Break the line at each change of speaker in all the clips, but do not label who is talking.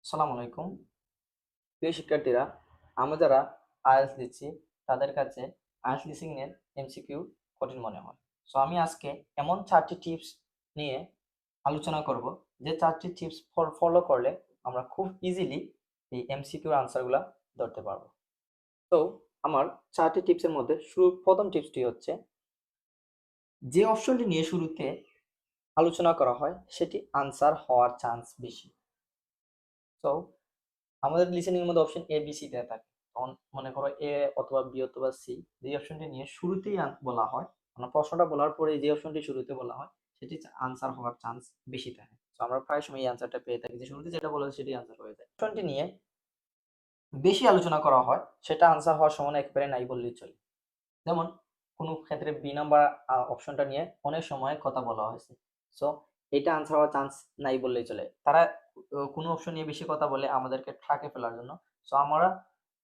আসসালামু আলাইকুম। প্রিয় শিক্ষার্থীরা, আমরা যারা আইএলটিএস দিচ্ছি তাদের কাছে আইএলটিএস লিসেনিং এর এমসিকিউ কঠিন মনে হয়। সো আমি আজকে এমন 4টি টিপস নিয়ে আলোচনা করব যে 4টি টিপস ফলো করলে আমরা খুব ইজিলি এই এমসিকিউর আনসারগুলা ধরতে পারবো। তো আমার 4টি টিপসের মধ্যে প্রথম টিপসটি হচ্ছে, যে অপশনটি নিয়ে শুরুতে আলোচনা করা হয় সেটি আনসার হওয়ার চান্স বেশি। সো আমাদের লিসেনিং এর মধ্যে অপশন এ বি সি দেয়া থাকে। তখন মনে করো এ অথবা বি অথবা সি, যে অপশনটি নিয়ে শুরুতেই বলা হয়, মানে প্রশ্নটা বলার পরে যে অপশনটি শুরুতে বলা হয় সেটি আনসার হওয়ার চান্স বেশি থাকে। তো আমরা প্রায় সময় এই আনসারটা পেয়ে থাকি যে শুরুতে যেটা বলা হয় সেটি আনসার হয়ে যায়। অপশনটি নিয়ে বেশি আলোচনা করা হয় সেটা আনসার হওয়ার সম্ভাবনা একেবারে নাই বললেই চলে। যেমন কোনো ক্ষেত্রে বি নাম্বার অপশনটা নিয়ে অনেক সময় কথা বলা হয়েছে, সো এটা আনসার হওয়ার চান্স নাই বললেই চলে। তারা কোনো অপশন নিয়ে বেশি কথা বলে আমাদেরকে ঠকে ফেলার জন্য। সো আমরা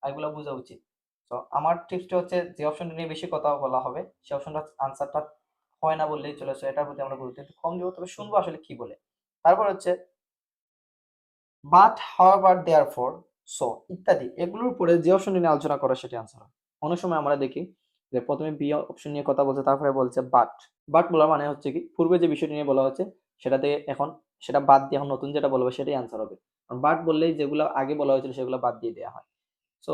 এগুলো বোঝা উচিত। সো আমার টিপসটা হচ্ছে, যে অপশনটা নিয়ে বেশি কথা বলা হবে সে অপশনটা আনসারটা হয় না বললেই চলে। সো এটার প্রতি আমরা গুরুত্ব একটু কম দিব, তবে শুনবো আসলে কি বলে। তারপর হচ্ছে বাট, হাউএভার, দেয়ারফর, সো ইত্যাদি, এগুলোর উপরে যে অপশন নিয়ে আলোচনা করে সেটি আনসার হয়। অনেক সময় আমরা দেখি যে প্রথমে বি অপশন নিয়ে কথা বলছে, তারপরে বলছে বাট। বাট বলা মানে হচ্ছে কি, পূর্বে যে বিষয়টি নিয়ে বলা হচ্ছে সেটা থেকে এখন সেটা বাদ দিয়ে এখন নতুন যেটা বলবে সেটাই আনসার হবে। বাট বললেই যেগুলো আগে বলা হয়েছিল সেগুলো বাদ দিয়ে দেওয়া হয়। সো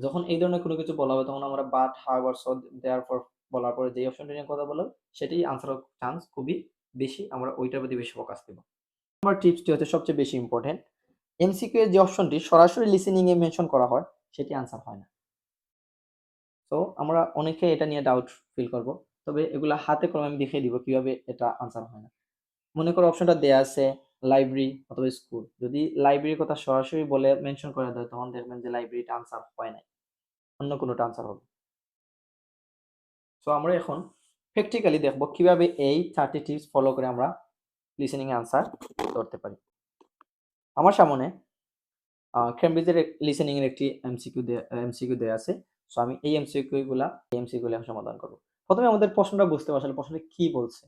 যখন এই ধরনের কোনো কিছু বলা হবে তখন আমরা বাট, হাউএভার, সো, দেয়ারফর বলার পরে যে অপশনটি নিয়ে কথা বলবো সেটাই আনসার হওয়ার চান্স খুবই বেশি, আমরা ওইটার প্রতি বেশি ফোকাস দেব। আমার টিপসটি হচ্ছে সবচেয়ে বেশি ইম্পর্টেন্ট। এমসিকিউ এর যে অপশনটি সরাসরি লিসেনিং এ মেনশন করা হয় সেটি আনসার হয় না। তো আমরা অনেকে এটা নিয়ে ডাউট ফিল করব, তবে এগুলা হাতে কলমে আমি দেখিয়ে দিব কিভাবে এটা আনসার হয় না। মনে করো অপশনটা দেয়া আছে লাইব্রেরি অথবা স্কুল, যদি লাইব্রেরির কথা সরাসরি বলে মেনশন করে দেয় তখন দেখবেন যে লাইব্রেরিটা আনসার হয় নাই, অন্য কোনোটা আনসার হবে। সো আমরা এখন প্র্যাকটিক্যালি দেখব কিভাবে এই 4টি টিপস ফলো করে আমরা লিসেনিং এ আনসার করতে পারি। আমার সামনে ক্যামব্রিজের লিসেনিং এর একটি এমসিকিউ দেয়া আছে। সো আমি এই এমসিকিউ গুলো সমাধান করব। প্রথমে আমাদের প্রশ্নটা বুঝতে হবে আসলে প্রশ্নটা কি বলছে।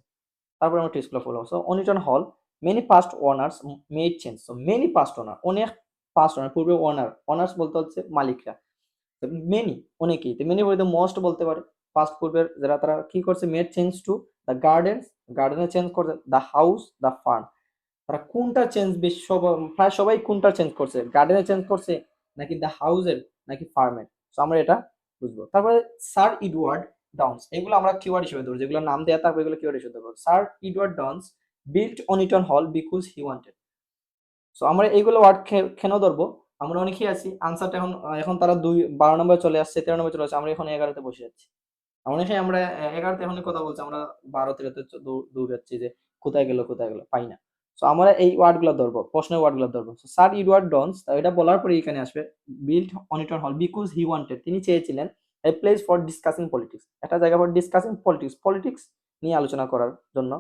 তারপর আমরা টিপসগুলো ফলো করব। সো অন রিটার্ন হল, many past owners made change. So many past owner, অনেক পাস্ট ওনার, পূর্বে ওনার্স বলতে হচ্ছে মালিকরা। মেনি অনেকেই, তো মেনি বলতে মোস্ট বলতে পারে। পাস্ট পূর্বের যারা তারা কি করছে, মেড চেঞ্জ টু দ্য গার্ডেনে চেঞ্জ করছে, দ্য হাউস, দ্য ফার্ম। তারা কোনটা চেঞ্জ বেশি, প্রায় সবাই কোনটা চেঞ্জ করছে, গার্ডেনে চেঞ্জ করছে নাকি দ্য হাউসের নাকি ফার্মের। তো আমরা এটা বুঝবো। তারপরে স্যার এডওয়ার্ড ডাউন্স, এগুলো আমরা কিওয়ার্ড হিসেবে ধরবো, যেগুলো নাম দেয়া থাকবে এগুলো কিওয়ার্ড হিসেবে ধরবো। স্যার এডওয়ার্ড ডাউন্স বিল্ট অনিটন হল বিকজ হি ওয়ান্টেড। সো আমরা এইগুলো ওয়ার্ড কেন ধরবো, আমরা অনেকেই আছি আনসারটা এখন এখন তারা 12 নম্বরে চলে আসছে, 13 নম্বরে চলে আসছে, আমরা এখন 11তে বসে যাচ্ছি। অনেকেই আমরা 11তে এখনই কথা বলছি, আমরা 12-13তে দৌড়াচ্ছি যে কোথায় গেল পাই না। সো আমরা এই ওয়ার্ড গুলো ধরবো, প্রশ্নের ওয়ার্ড গুলো ধরবো। স্যার এডওয়ার্ড ডন্স, এটা বলার পরে এখানে আসবে বিল্ট অনিটন হল বিকজ হি ওয়ান্টেড, তিনি চেয়েছিলেন এ প্লেস ফর ডিসকাসিং পলিটিক্স, একটা জায়গা ফর ডিসকাসিং পলিটিক্স নিয়ে আলোচনা করার জন্য,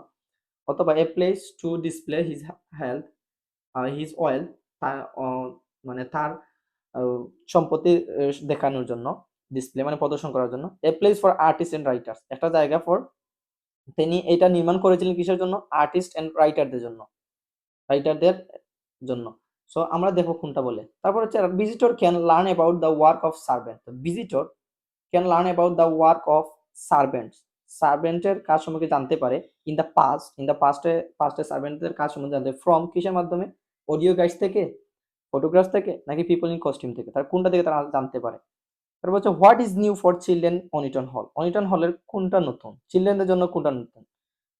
অথবা a place to display his health, his well, মানে তার সম্পত্তি দেখানোর জন্য, ডিসপ্লে মানে প্রদর্শন করার জন্য। A place for artist and writers, একটা জায়গা ফর, তিনি এটা নির্মাণ করেছিলেন কিসের জন্য, আর্টিস্ট এন্ড রাইটারদের জন্য। সো আমরা দেখো কোনটা বলে। তারপর হচ্ছে visitor can learn about the work of servant, visitor can learn about the work of servants, সার্ভেন্টের কাজ সম্পর্কে জানতে পারে। পাস্টে সার্ভেন্টদের কাজ সম্বন্ধে জানতে ফ্রম কিসের মাধ্যমে, অডিও গাইডস থেকে, ফটোগ্রাফস থেকে নাকি পিপল ইন কস্টিউম থেকে, তার কোনটা থেকে তারা জানতে পারে। তারপর হচ্ছে what is new for children অনিটন হল, অনিটন হলের কোনটা নতুন, চিলড্রেনদের জন্য কোনটা নতুন।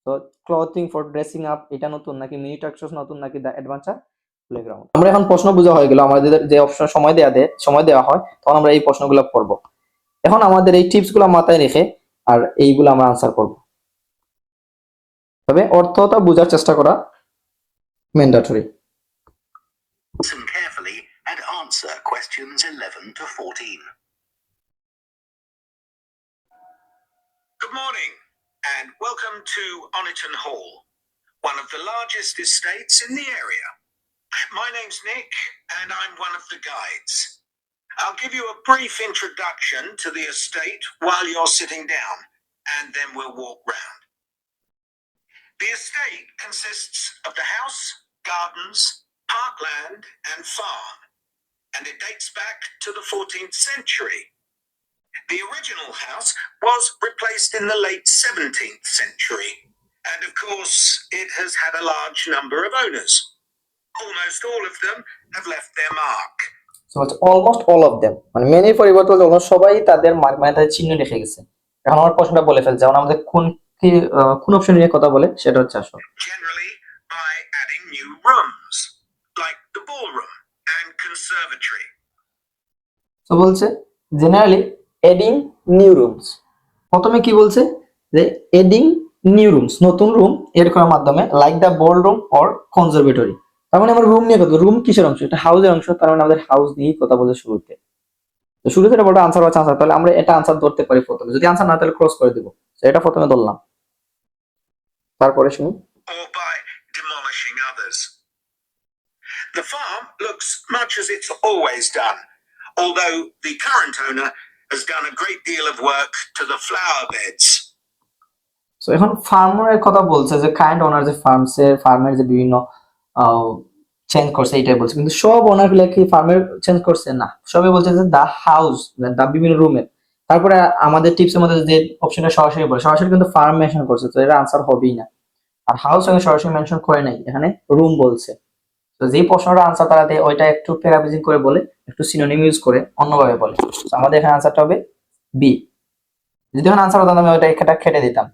তো ক্লথিং ফর ড্রেসিং আপ, এটা নতুন নাকি মিনি টাক্সস নতুন নাকি দ্য অ্যাডভেঞ্চার প্লেগ্রাউন্ড। আমরা এখন প্রশ্ন বোঝা হয়ে গেল, আমাদের যে অপশন সময় দেওয়া হয় তখন আমরা এই প্রশ্নগুলো পড়বো। এখন আমাদের এই টিপস গুলো মাথায় রেখে আর এইগুলো আমরা আনসার করব, তবে অর্থটা বোঝার চেষ্টা করা mandatory.
Listen carefully and answer questions 11 to 14. Good morning and welcome to Oniton Hall, one of the largest estates in the area. My name's Nick and I'm one of the guides. I'll give you a brief introduction to the estate while you're sitting down and then we'll walk round. The estate consists of the house, gardens, parkland and farm, and it dates back to the 14th century. The original house was replaced in the late 17th century, and of course, it has had a large number of owners. Almost all of them have left their mark.
So it's almost all of them, মানে many পরিবর্তন almost সবাই তাদের মানে তাদের চিহ্ন রেখে গেছে। এখন আমার প্রশ্নটা বলে ফেলছে, এখন আমাদের কোন অপশন নিয়ে কথা বলে সেটা হচ্ছে আসল।
Generally by adding new rooms, like the ballroom and conservatory.
তো বলছে জেনারেলি এডিং নিউ রুমস। প্রথমে কি বলছে যে এডিং নিউ রুমস, নতুন রুম এর করার মাধ্যমে, like the ballroom or conservatory. তার মানে আমরা রুম নিয়ে কথা, রুম কিসের অংশ? এটা হাউসের অংশ, তার মানে আমাদের হাউস নিয়েই কথা বলছে শুরুতে। তো শুরুতে এটা বড় আনসার হচ্ছে আনসার, তাহলে আমরা এটা আনসার ধরতে পারি প্রথমে, যদি আনসার না তাহলে ক্রস করে দিব। তো এটা প্রথমে ধরলাম, তারপরে শুনি।
Or by demolishing others. The farm looks much as it's always done, although the current owner has done a great deal of work to the flower beds.
So এখন ফার্মারের কথা বলছে, যে কাইন্ড ওনার যে ফার্মের যে বিভিন্ন চেঞ্জ করছে এইটাই বলছে, কিন্তু সব ওনার গুলা কি ফার্মের চেঞ্জ করছে না, সবাই বলছে যে দা হাউস, দা বিভিন্ন রুমের। তারপরে আমাদের টিপসের মধ্যে যে অপশনটা সরাসরি বলে, সরাসরি কিন্তু ফার্ম মেনশন করছে, তো এটা আনসার হবেই না। আর হাউস সঙ্গে সরাসরি মেনশন করে নাই, এখানে রুম বলছে। তো যেই প্রশ্নটা আনসার তারা দেয় ওইটা একটু প্যারাফ্রেজিং করে বলে, একটু সিনোনিম ইউজ করে অন্যভাবে বলে। তো আমাদের এখানে আনসারটা হবে বি। যদি এখানে আনসার হতো আমি ওইটা একটা কেটে দিতাম।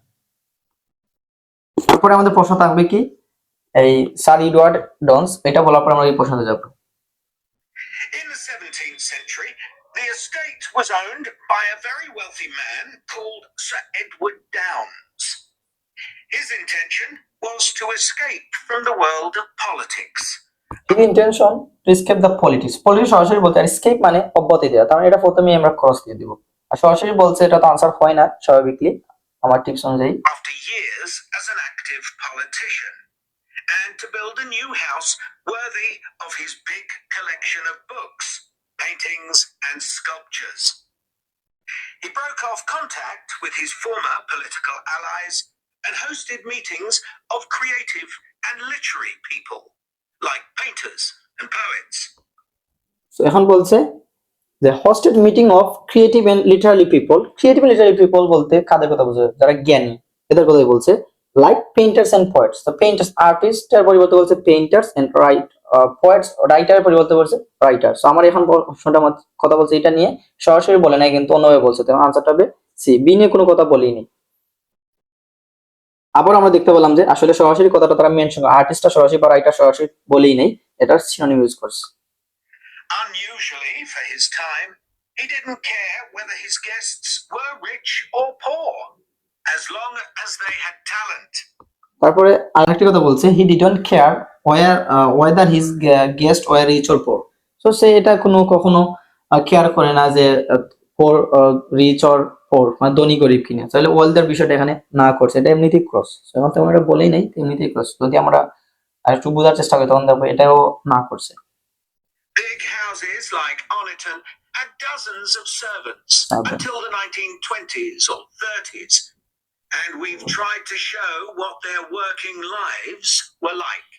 তারপরে আমাদের প্রশ্ন থাকবে কি, এই স্যার এডওয়ার্ড ডন্স, এটা বলার পর আমরা এই প্রশ্নতে যাব।
In the 17th century, the estate was owned by a very wealthy man called Sir Edward Downes. His intention was to escape from the world of politics.
His intention to escape the politics. Politics সরাসরি বলতে, আর escape মানে অব্যাহতি দেওয়া, তার মানে এটা প্রথমে আমরা ক্রস দিয়ে দিব। আর সরাসরি বলছে এটা তো আনসার হয় না স্বাভাবিকলি আমার টিপস অনুযায়ী।
After years as an active politician, and to build a new house worthy of his big collection of books, paintings, and sculptures. He broke off contact with his former political allies and hosted meetings of creative and literary people, like painters and poets.
So এখন বলছে যে hosted meeting of creative and literary people. Creative and literary people বলতে কাদের কথা বলছে? যারা জ্ঞানী, এদের কথাই বলছে। Like painters and poets. So painters, artist এর পরিবর্তে বলছে painters, and poets, writer এর পরিবর্তে বলছে writer. So আমার এখন প্রশ্নটা কথা বলছে এটা নিয়ে, সরাসরি বলে নাই কিন্তু অন্যভাবে বলছে, তো আনসারটা হবে সি। বি নিয়ে কোনো কথা বলিনি। আবার আমরা দেখতে পেলাম যে আসলে সরাসরি কথাটা তারা মেনশন, আর্টিস্টটা সরাসরি বা রাইটার সরাসরি বলেই নেই, এটা সিনোনিম ইউজ করছে।
Unusually for his time, he didn't care whether his guests were rich or poor, as long as they had talent.
তারপরে আরেকটি কথা বলছে, he didn't care whether his guest were rich or poor. So সে এটা কখনো care করে না যে পোর, রিচ অর পোর, মানে ধনী গরিব কিনা। তাহলে ওয়েলদার বিষয়টা এখানে না করছে, এটা এমনিতেই ক্রস। এখন তো আমরা বলেই নাই, এমনিতেই ক্রস। যদি আমরা আরেকটু বোঝার চেষ্টা করি তখন দেখবো এটাও না করছে।
Big houses like Oniton had dozens of servants until the 1920s or 30s, and we've tried to show what their working lives were like.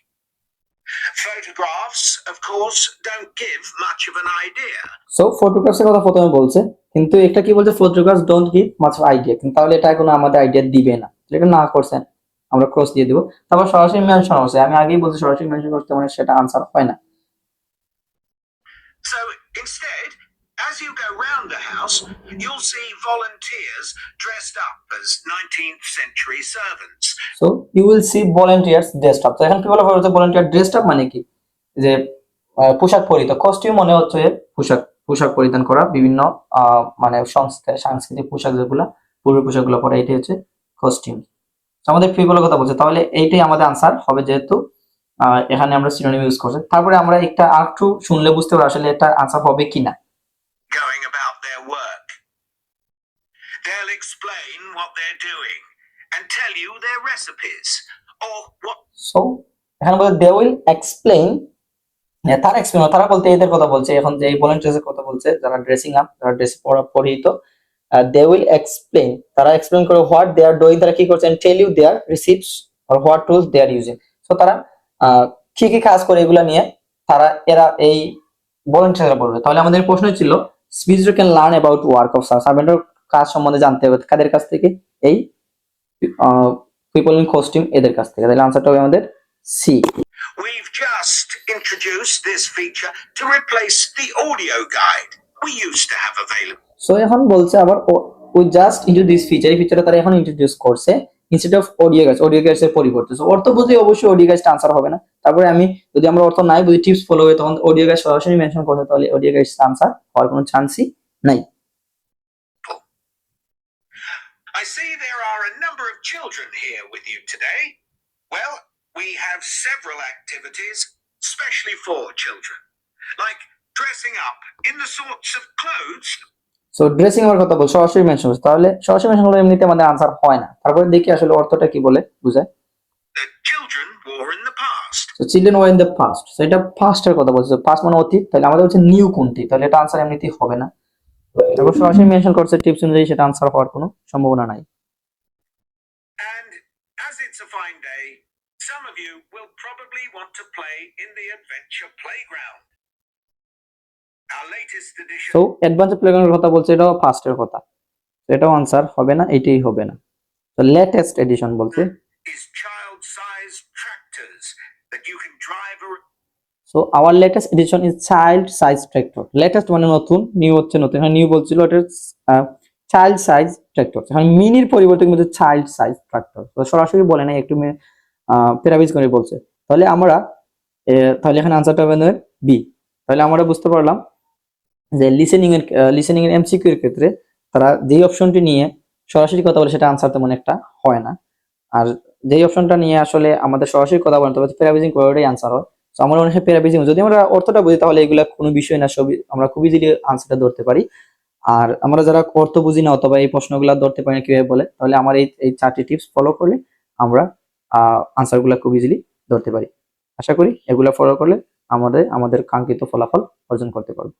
Photographs, of course, don't give much of an idea.
So photographs-এর কথা প্রথমে বলছে, কিন্তু এটা কি বলছে, photographs don't give much of idea, কিন্তু তাহলে এটা কোনো আমাদের আইডিয়া দিবে না, এটা না করছেন আমরা ক্রস দিয়ে দিব। তারপর সরাসরি মেনশন হচ্ছে, আমি আগেই বলছি সরাসরি মেনশন করতে মানে সেটা আনসার হয় না।
So instead, as you go round the house, you'll see volunteers dressed up as 19th century servants.
So you will see volunteers dressed up. So এখন কি বলা হচ্ছে volunteer dressed up মানে কি, যে পোশাক পরিত, কস্টিউম মনে হচ্ছে পোশাক পরিধান করা, বিভিন্ন মানে সাংস্কৃতিক পোশাক যেগুলা পূর্ব পোশাকগুলো পরে, এটাই হচ্ছে কস্টিউম। আমাদের পিপলের কথা বলছে, তাহলে এইটাই আমাদের আনসার হবে, যেহেতু এখানে আমরা সিনোনিম ইউজ করছি। তারপরে আমরা একটা আরেকটু শুনলে বুঝতে পারবো আসলে এটা আনসার হবে কিনা।
Going about their work, they'll explain what they're doing and tell you their recipes or what.
So এখানে বলে they will explain, তারা বলতে এদের কথা বলছে, এখন যে ভলান্টিয়ার্সের কথা বলছে, যারা ড্রেসিং আপ, যারা ড্রেস পরিহিত, they will explain, তারা এক্সপ্লেইন করে what they are doing, তারা কি করছে, and tell you their receipts or what tools they are using. So তারা কি কি কাজ করে এগুলা নিয়ে এরা এই ভলেন্টিয়াররা বলবে। তাহলে আমাদের প্রশ্ন ছিল visitor can learn about work of সার্ভেন্টের কাজ সম্বন্ধে জানতে হবে কাদের কাছ থেকে? এই পিপল ইন কস্টিউম এদের কাছ থেকে। তাহলে আনসারটা হবে আমাদের C.
We've just introduced this feature to replace the audio guide we used to have available.
So এখন বলছে আবার উই জাস্ট ইন্ট্রোডিউস ফিচার, এই ফিচারটা তারা এখন ইন্ট্রোডিউস করছে ইনস্টেড অফ অডিও গাইডস এর পরিবর্তে। সো অর্থ বুঝে অবশ্যই অডিও গাইডস আনসার হবে না। তারপরে আমি যদি আমরা অর্থ নাই বুঝি টিপস ফলো হবে তখন অডিও গাইড সরাসরি মেনশন করতে, তাহলে অডিও গাইডস আনসার হওয়ার কোনো চান্সই নাই।
I see there are a number of children here with you today. Well, we have several activities specially for children, like dressing up in the sorts of clothes.
So dressing এর কথা বল সরাসরি mention করছে, তাহলে সরাসরি mention করলে এমনিতে আমাদের answer হয় না। তারপরে দেখি আসলে অর্থটা কি বলে বুঝায়।
That children wore in the past.
So children were in the past, so এটা পাস্টের কথা বলছে। পাস্ট মানে অতীত, তাহলে আমাদের হচ্ছে নিউ কোনটি, তাহলে এটা আনসার এমনিতেই হবে না। তারপর সরাসরি মেনশন করছে টিপস অনুযায়ী, সেটা আনসার হওয়ার কোনো সম্ভাবনা নাই।
And as it's a fine day, some of you will probably want to play in the adventure playground. Our latest edition
so advance প্লেগ্রাউন্ডের কথা বলছে, এটাও ফার্স্টের কথা, এটাও আনসার হবে না, এটাই হবে না। তো লেটেস্ট এডিশন বলছে,
is child-sized tractors that you can drive around.
So our latest addition is child size tractor. Latest মানে নতুন, নিউ হচ্ছে নতুন। এখানে নিউ বলছিল, এটা চাইল্ড সাইজ ট্র্যাক্টর। এখানে মিনির পরিবর্তে কিন্তু চাইল্ড সাইজ ট্র্যাক্টর, তো সরাসরি বলে না, একটু প্যারাফ্রেজ করে বলছে। তাহলে আমরা তাহলে এখানে আনসারটা হবে বি। তাহলে আমরা বুঝতে পারলাম যে লিসেনিং এর এমসিকিউ এর ক্ষেত্রে তারা যেই অপশনটি নিয়ে সরাসরি কথা বলে সেটা আনসার তেমন একটা হয় না, আর যেই অপশনটা নিয়ে আসলে আমাদের সরাসরি কথা বলতে হবে প্যারাফ্রেজিং করেই আনসার হয়। তো আমার মনে হয় প্যারাফ্রেজিং, যদি আমরা অর্থটা বুঝি তাহলে এগুলা কোনো বিষয় না, সবই আমরা খুব ইজিলি আনসারটা ধরতে পারি। আর আমরা যারা অর্থ বুঝি না অথবা এই প্রশ্নগুলো ধরতে পারি না কিভাবে বলে, তাহলে আমার এই 4টি টিপস ফলো করলে আমরা আনসারগুলো খুব ইজিলি ধরতে পারি। আশা করি এগুলা ফলো করলে আমাদের কাঙ্ক্ষিত ফলাফল অর্জন করতে পারবো।